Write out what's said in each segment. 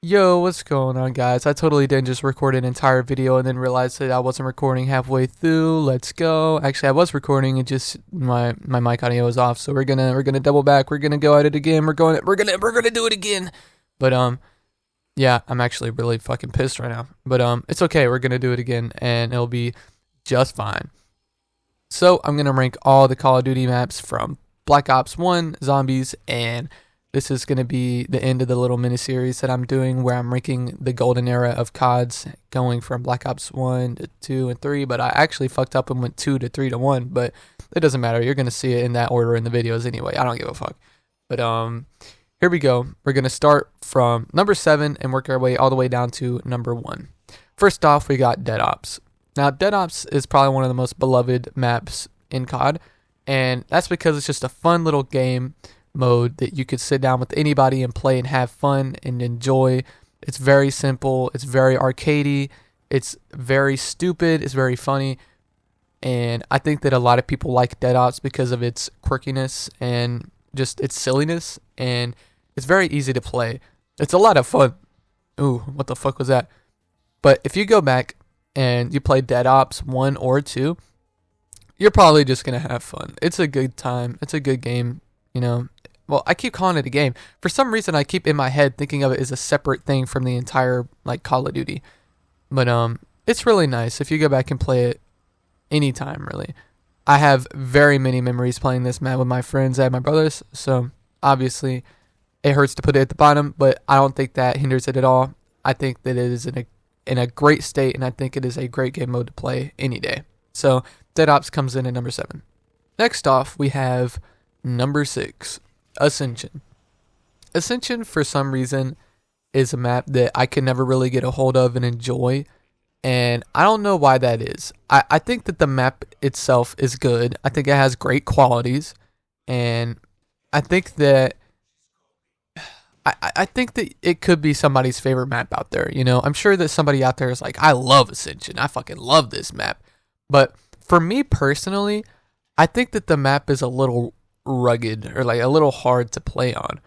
Yo, what's going on, guys? I totally didn't just record an entire video and then realized that I wasn't recording halfway through. Let's go. Actually, I was recording, and just my mic audio was off. So we're gonna double back. We're gonna go at it again. We're gonna do it again. But yeah, I'm actually really fucking pissed right now. But it's okay. We're gonna do it again, and it'll be just fine. So I'm gonna rank all the Call of Duty maps from Black Ops 1, Zombies, and this is going to be the end of the little mini-series that I'm doing where I'm ranking the golden era of CODs going from Black Ops 1 to 2 and 3, but I actually fucked up and went 2 to 3 to 1, but it doesn't matter. You're going to see it in that order in the videos anyway. I don't give a fuck. But here we go. We're going to start from number 7 and work our way all the way down to number 1. First off, we got Dead Ops. Now, Dead Ops is probably one of the most beloved maps in COD, and that's because it's just a fun little game mode that you could sit down with anybody and play and have fun and enjoy. It's very simple, it's very arcadey, it's very stupid, it's very funny, and I think that a lot of people like Dead Ops because of its quirkiness and just its silliness, and it's very easy to play. It's a lot of fun. Ooh, what the fuck was that? But if you go back and you play Dead Ops 1 or 2, you're probably just gonna have fun. It's a good time, it's a good game, you know. Well, I keep calling it a game. For some reason, I keep in my head thinking of it as a separate thing from the entire like Call of Duty. But it's really nice if you go back and play it anytime. Really, I have very many memories playing this map with my friends and my brothers. So obviously, it hurts to put it at the bottom, but I don't think that hinders it at all. I think that it is in a great state, and I think it is a great game mode to play any day. So Dead Ops comes in at number 7. Next off, we have number 6. Ascension. Ascension, for some reason, is a map that I can never really get a hold of and enjoy, and I don't know why that is. I think that the map itself is good. I think it has great qualities, and I think that I think that it could be somebody's favorite map out there. You know, I'm sure that somebody out there is like, I love Ascension. I fucking love this map. But for me personally, I think that the map is a little rugged or like a little hard to play on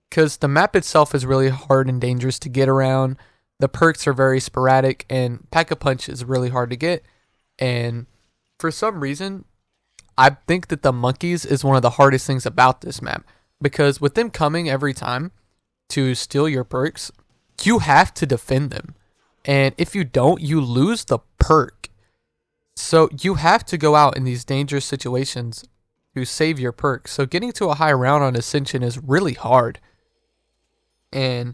because the map itself is really hard and dangerous to get around. The perks are very sporadic, and Pack-a-Punch is really hard to get, and for some reason I think that the monkeys is one of the hardest things about this map, because with them coming every time to steal your perks, you have to defend them, and if you don't, you lose the perk. So you have to go out in these dangerous situations to save your perks. So getting to a high round on Ascension is really hard. And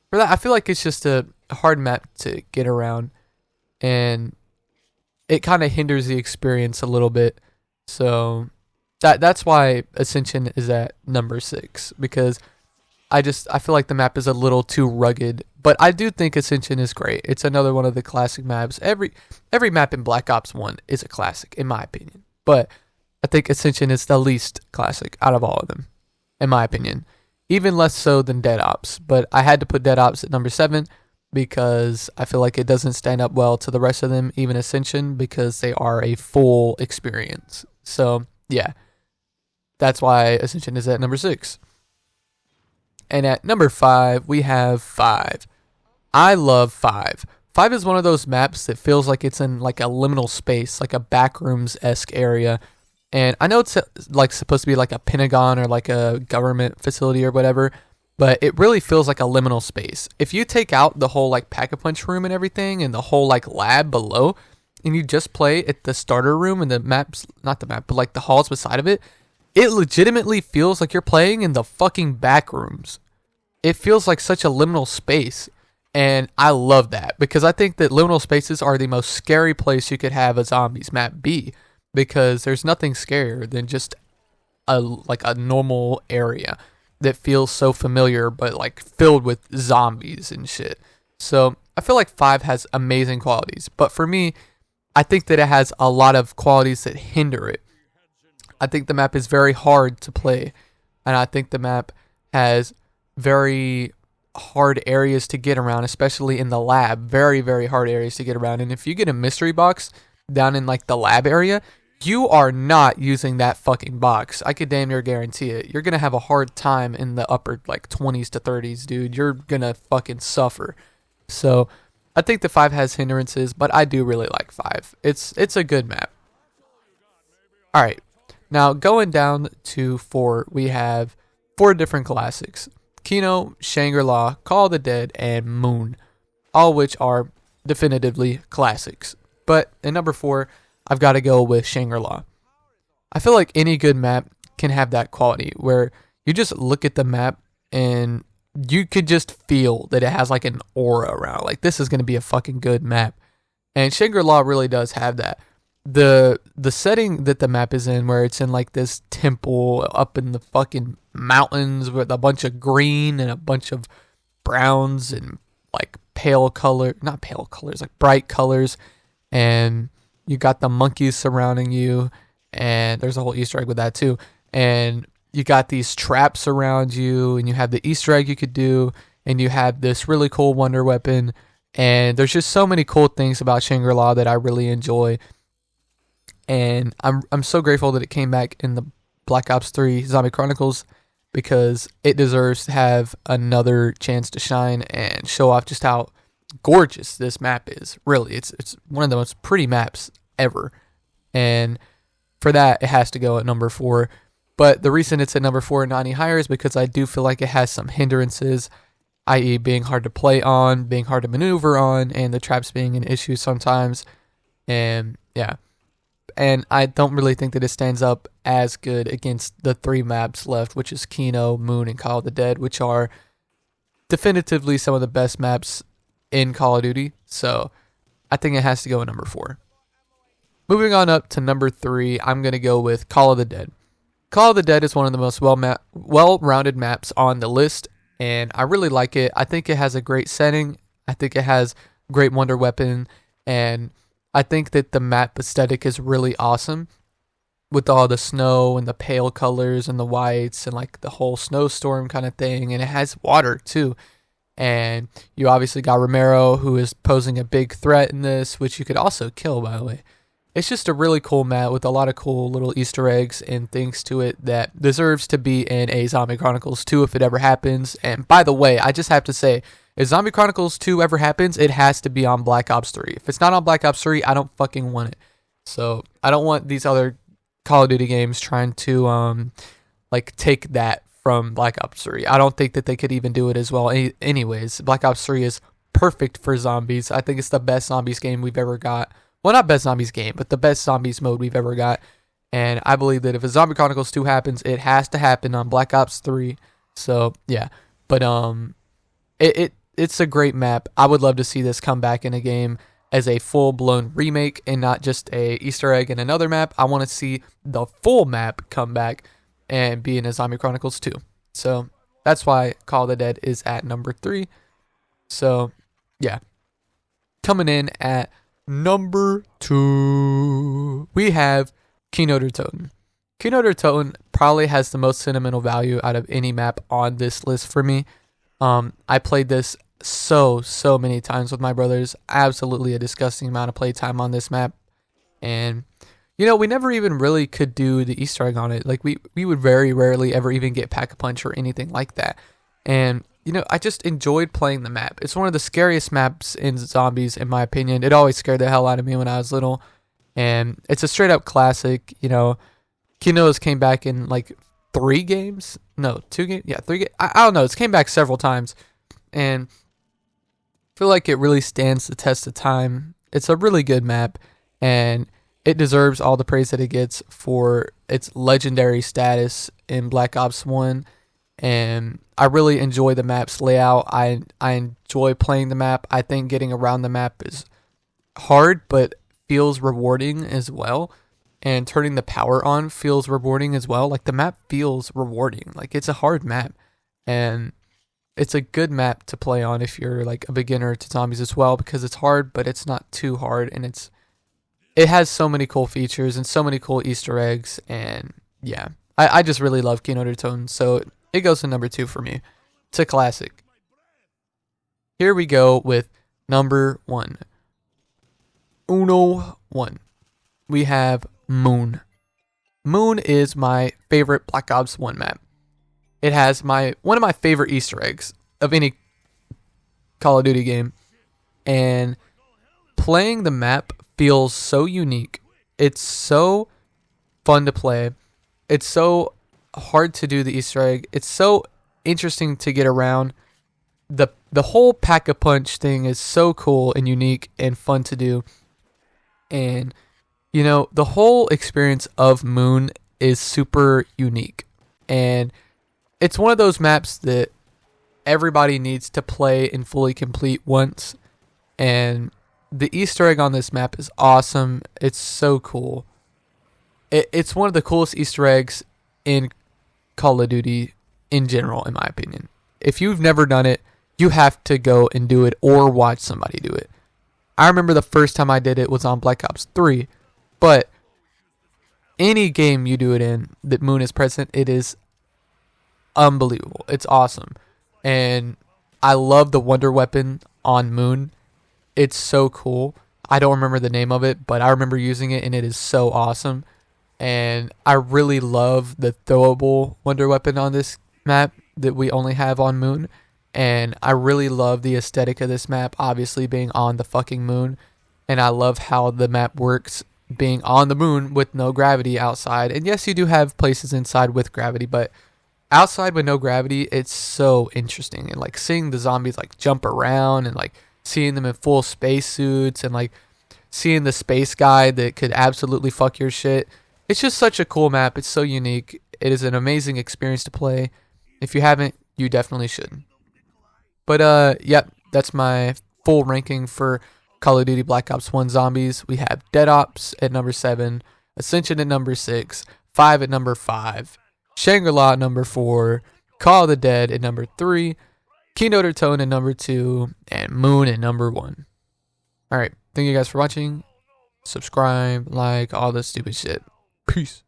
for that, I feel like it's just a hard map to get around. And it kind of hinders the experience a little bit. So that's why Ascension is at number 6. Because I feel like the map is a little too rugged. But I do think Ascension is great. It's another one of the classic maps. Every map in Black Ops 1 is a classic, in my opinion. But I think Ascension is the least classic out of all of them, in my opinion. Even less so than Dead Ops. But I had to put Dead Ops at number 7 because I feel like it doesn't stand up well to the rest of them, even Ascension, because they are a full experience. So, yeah. That's why Ascension is at number 6. And at number 5, we have 5. I love 5. 5 is one of those maps that feels like it's in like a liminal space, like a backrooms-esque area. And I know it's like supposed to be like a Pentagon or like a government facility or whatever, but it really feels like a liminal space. If you take out the whole like Pack-a-Punch room and everything and the whole like lab below, and you just play at the starter room and the maps, not the map, but like the halls beside of it, it legitimately feels like you're playing in the fucking back rooms. It feels like such a liminal space. And I love that because I think that liminal spaces are the most scary place you could have a zombies map be. Because there's nothing scarier than just a normal area that feels so familiar but like filled with zombies and shit. So I feel like 5 has amazing qualities, but for me, I think that it has a lot of qualities that hinder it. I think the map is very hard to play, and I think the map has very hard areas to get around, especially in the lab. Very, very hard areas to get around, and if you get a mystery box down in like the lab area, you are not using that fucking box. I could damn near guarantee it. You're gonna have a hard time in the upper like 20s to 30s, dude. You're gonna fucking suffer. So I think the 5 has hindrances, but I do really like 5. It's a good map. All right, now going down to 4, we have 4 different classics: Kino, Shangri-La, Call of the Dead, and Moon, all which are definitively classics. But in number 4, I've got to go with Shangri-La. I feel like any good map can have that quality where you just look at the map and you could just feel that it has like an aura around. Like, this is going to be a fucking good map. And Shangri-La really does have that. The setting that the map is in, where it's in like this temple up in the fucking mountains with a bunch of green and a bunch of browns and like not pale colors, like bright colors. And you got the monkeys surrounding you, and there's a whole Easter egg with that too. And you got these traps around you, and you have the Easter egg you could do, and you have this really cool wonder weapon. And there's just so many cool things about Shangri-La that I really enjoy. And I'm so grateful that it came back in the Black Ops 3 Zombie Chronicles, because it deserves to have another chance to shine and show off just how gorgeous this map is. Really, it's one of the most pretty maps ever. And for that, it has to go at number 4. But the reason it's at number 4 and not any higher is because I do feel like it has some hindrances, i.e. being hard to play on, being hard to maneuver on, and the traps being an issue sometimes. And yeah. And I don't really think that it stands up as good against the 3 maps left, which is Kino, Moon, and Call of the Dead, which are definitively some of the best maps in Call of Duty. So I think it has to go at number 4. Moving on up to number 3, I'm going to go with Call of the Dead. Call of the Dead is one of the most well-rounded maps on the list, and I really like it. I think it has a great setting. I think it has great wonder weapon, and I think that the map aesthetic is really awesome with all the snow and the pale colors and the whites and like the whole snowstorm kind of thing. And it has water too. And you obviously got Romero, who is posing a big threat in this, which you could also kill, by the way. It's just a really cool map with a lot of cool little Easter eggs and things to it that deserves to be in a Zombie Chronicles 2 if it ever happens. And by the way, I just have to say, if Zombie Chronicles 2 ever happens, it has to be on Black Ops 3. If it's not on Black Ops 3, I don't fucking want it. So I don't want these other Call of Duty games trying to like take that from Black Ops 3. I don't think that they could even do it as well. Anyways, Black Ops 3 is perfect for zombies. I think it's the best zombies game we've ever got. Well, not best zombies game, but the best zombies mode we've ever got. And I believe that if a Zombie Chronicles 2 happens, it has to happen on Black Ops 3. So yeah, but it's a great map. I would love to see this come back in a game as a full-blown remake and not just a Easter egg in another map. I want to see the full map come back and be in a Zombie Chronicles 2. So that's why Call of the Dead is at number 3. So yeah, coming in at number 2, we have Kino der Toten. Kino der Toten probably has the most sentimental value out of any map on this list for me. I played this so many times with my brothers. Absolutely a disgusting amount of playtime on this map. And, you know, we never even really could do the Easter egg on it. Like, we would very rarely ever even get Pack-a-Punch or anything like that. And, you know, I just enjoyed playing the map. It's one of the scariest maps in zombies, in my opinion. It always scared the hell out of me when I was little. And it's a straight-up classic. You know, Kino's came back in, like, 3 games? No, 2 games? Yeah, 3 games. I don't know. It's came back several times. And I feel like it really stands the test of time. It's a really good map. And it deserves all the praise that it gets for its legendary status in Black Ops 1. And I really enjoy the map's layout. I enjoy playing the map. I think getting around the map is hard, but feels rewarding as well. And turning the power on feels rewarding as well. Like, the map feels rewarding. Like, it's a hard map. And it's a good map to play on if you're like a beginner to zombies as well, because it's hard, but it's not too hard. And it has so many cool features and so many cool Easter eggs. And yeah, I just really love Kino der Toten. So it goes to number 2 for me. It's a classic. Here we go with number 1. Uno 1. We have Moon. Moon is my favorite Black Ops 1 map. It has one of my favorite Easter eggs of any Call of Duty game. And playing the map feels so unique. It's so fun to play. It's so hard to do the Easter egg. It's so interesting to get around. The whole Pack-a-Punch thing is so cool and unique and fun to do. And, you know, the whole experience of Moon is super unique. And it's one of those maps that everybody needs to play and fully complete once. And the Easter egg on this map is awesome. It's so cool. It's one of the coolest Easter eggs in Call of Duty in general, in my opinion. If you've never done it, you have to go and do it or watch somebody do it. I remember the first time I did it was on Black Ops 3, but any game you do it in that Moon is present, it is unbelievable. It's awesome. And I love the Wonder Weapon on Moon. It's so cool. I don't remember the name of it, but I remember using it, and it is so awesome. And I really love the throwable Wonder Weapon on this map that we only have on Moon. And I really love the aesthetic of this map, obviously being on the fucking moon. And I love how the map works being on the moon with no gravity outside. And yes, you do have places inside with gravity, but outside with no gravity, it's so interesting. And like seeing the zombies like jump around and like seeing them in full space suits and like seeing the space guy that could absolutely fuck your shit. It's just such a cool map. It's so unique. It is an amazing experience to play. If you haven't, you definitely should. But yep, that's my full ranking for Call of Duty Black Ops 1 Zombies. We have Dead Ops at number 7, Ascension at number 6, 5 at number 5, Shangri-La at number 4, Call of the Dead at number 3, Keynote or Tone at number 2, and Moon at number 1. Alright, thank you guys for watching. Subscribe, like, all this stupid shit. Peace.